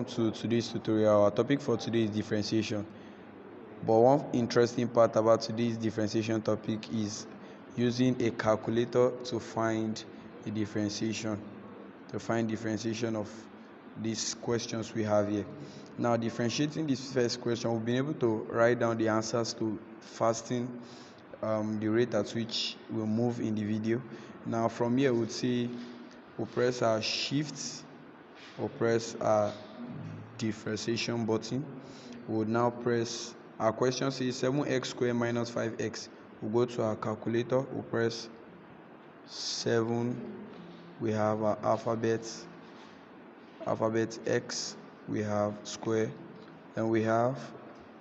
welcome to today's tutorial. Our topic for today is differentiation. But one interesting part about today's differentiation topic is using a calculator to find the differentiation, of these questions we have here. Now, differentiating this first question, we've been able to write down the answers to fasten the rate at which we'll move in the video. Now, from here, we'll say we'll press our shift, we'll press our differentiation button. We'll now press, our question says 7x squared minus 5x. We'll go to our calculator, we'll press 7, we have our alphabet x, we have square, then we have,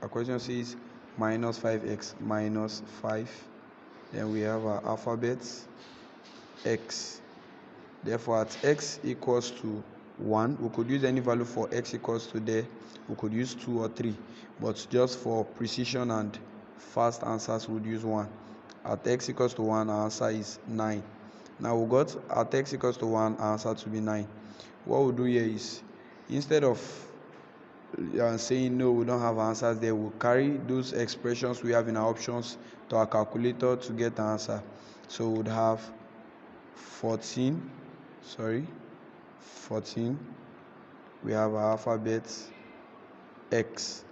our question says minus 5x minus 5, then we have our alphabet x. Therefore, at x equals to 1, we could use any value for x equals to there. We could use 2 or 3, but just for precision and fast answers, we would use 1. At x equals to 1, our answer is 9. Now we got at x equals to 1, our answer to be 9. What we'll do here is, instead of saying no, we don't have answers there, we'll carry those expressions we have in our options to our calculator to get the answer. So we would have 14, we have our alphabet x,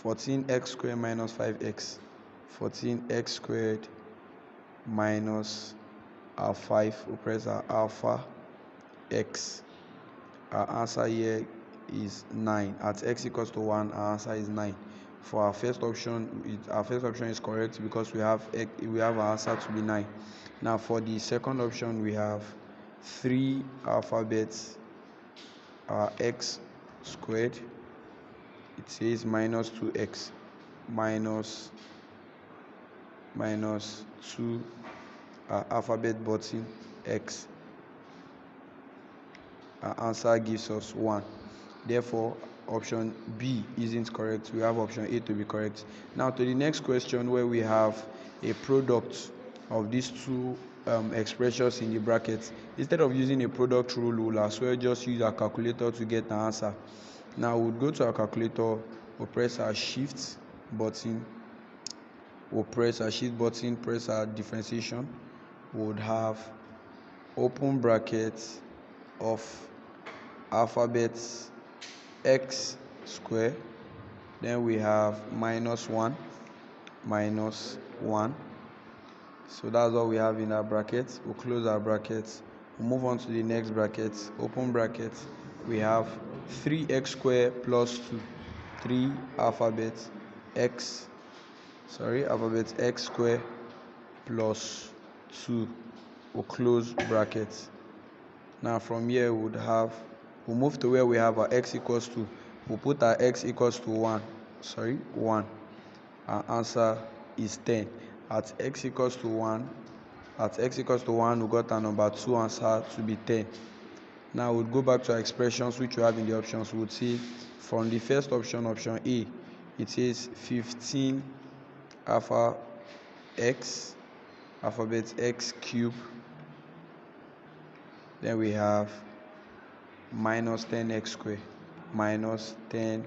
14x squared minus 5x, 14x squared minus our 5, we press our alpha x. Our answer here is 9. At x equals to 1, our answer is 9. For our first option, our first option is correct because we have our answer to be 9. Now for the second option, we have 3 alphabets, our x squared, it says minus 2x minus 2, our alphabet button x. Our answer gives us 1. Therefore, option B isn't correct. We have option A to be correct. Now to the next question, where we have a product of these two expressions in the brackets. Instead of using a product rule, we'll as well just use our calculator to get the answer. Now we'll go to our calculator, we'll press our shift button, press our differentiation. We would have open brackets of alphabets x square, then we have minus 1. So that's what we have in our brackets. We'll close our brackets, we'll move on to the next bracket, open brackets. We have 3x squared plus 2, 3 alphabet x squared plus 2. We'll close brackets. Now from here we'll move to where we have our x equals to. We'll put our x equals to 1. Our answer is 10. At x equals to 1, we got our number 2 answer to be 10. Now we'll go back to our expressions which we have in the options. We would see from the first option, option A, it says 15 alphabet x cubed. Then we have minus 10x squared, minus 10,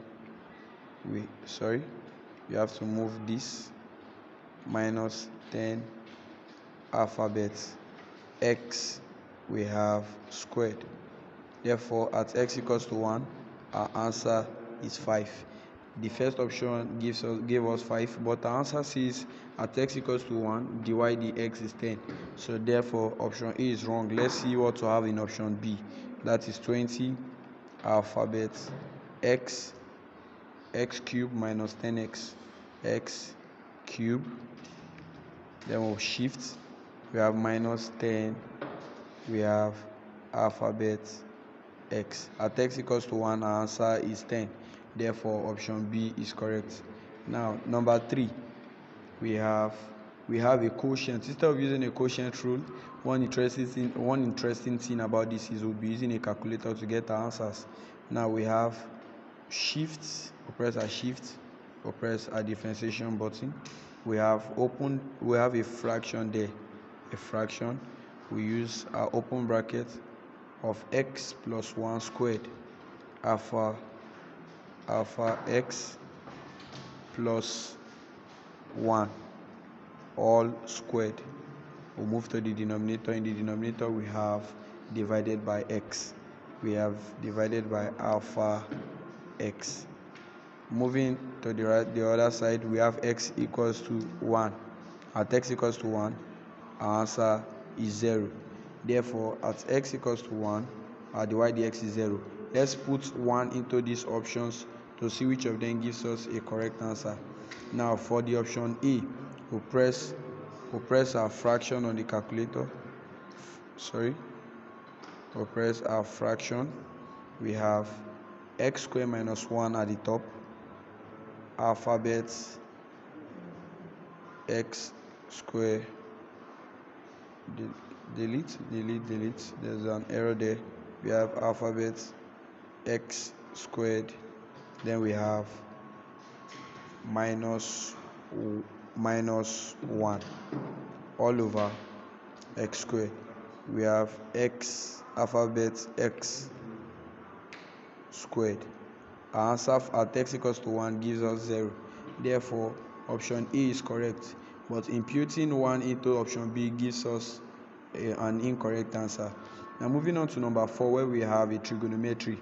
you have to move this, minus 10 alphabet x, we have squared. Therefore, at x equals to 1, our answer is 5. The first option gave us 5, but our answer says at x equals to 1, divide the x is 10. So therefore, option A is wrong. Let's see what to have in option B. That is 20 alphabet x cubed minus 10x x cubed. Then we'll shift. We have minus 10. We have alphabet x. At x equals to 1, our answer is 10. Therefore, option B is correct. Now, number 3, we have a quotient. Instead of using a quotient rule, one interesting thing about this is we'll be using a calculator to get our answers. Now we have shifts. We'll press our shift. We'll press our differentiation button. We have a fraction there. We use our open bracket of x plus 1 squared alpha alpha x plus 1 all squared. We'll move to the denominator. In the denominator we have divided by x. We have divided by alpha x. Moving to the other side, we have x equals to 1. At x equals to 1, our answer is 0. Therefore, at x equals to 1, our dy dx is 0. Let's put 1 into these options to see which of them gives us a correct answer. Now, for the option A, we'll press our fraction on the calculator. We'll press our fraction. We have x squared minus 1 at the top, alphabet x squared, delete, there's an error there. We have alphabet x squared, then we have minus 1 all over x squared. We have x alphabet x squared. Our answer at x equals to 1 gives us 0. Therefore, option A is correct, but imputing 1 into option B gives us an incorrect answer. Now moving on to number 4, where we have a trigonometry.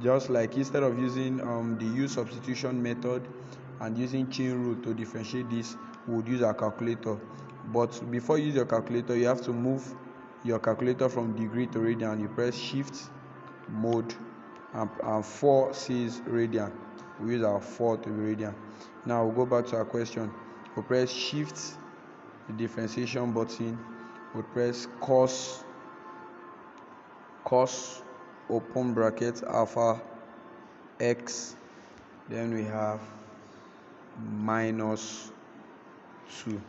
Just like instead of using the use substitution method and using chain rule to differentiate this, we would use our calculator. But before you use your calculator, you have to move your calculator from degree to radian. You press shift mode, and 4 says radian. We use our 4 to be radian. Now we'll go back to our question. We'll press shift, the differentiation button. We'll press cos open bracket alpha x, then we have minus 2.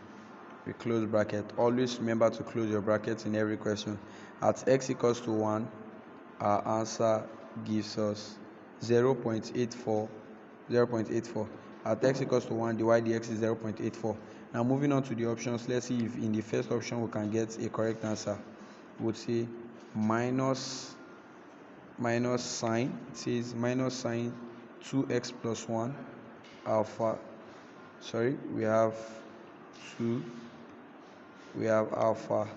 We close bracket. Always remember to close your brackets in every question. At x equals to 1, our answer gives us 0.84. At x equals to 1, dy dx is 0.84. Now moving on to the options, let's see if in the first option we can get a correct answer. We would say minus sign. It says minus sign 2x plus 1 alpha. We have 2. We have alpha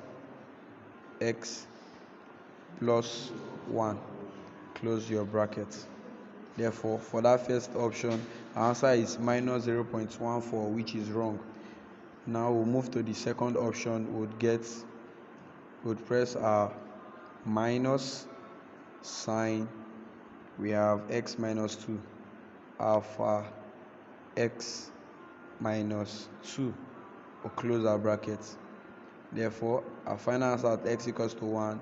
x plus 1. Close your bracket. Therefore, for that first option, our answer is minus 0.14, which is wrong. Now we'll move to the second option. We'll press our minus sign. We have x minus 2, alpha x minus 2. We'll close our brackets. Therefore, our final answer at x equals to 1.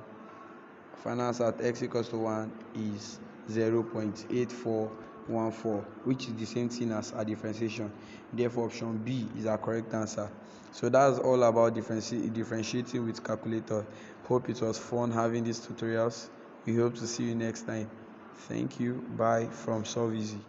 Is 0.8414, which is the same thing as our differentiation. Therefore, option B is our correct answer. So that's all about differentiating with calculator. Hope it was fun having these tutorials. We hope to see you next time. Thank you. Bye from Solve Easy.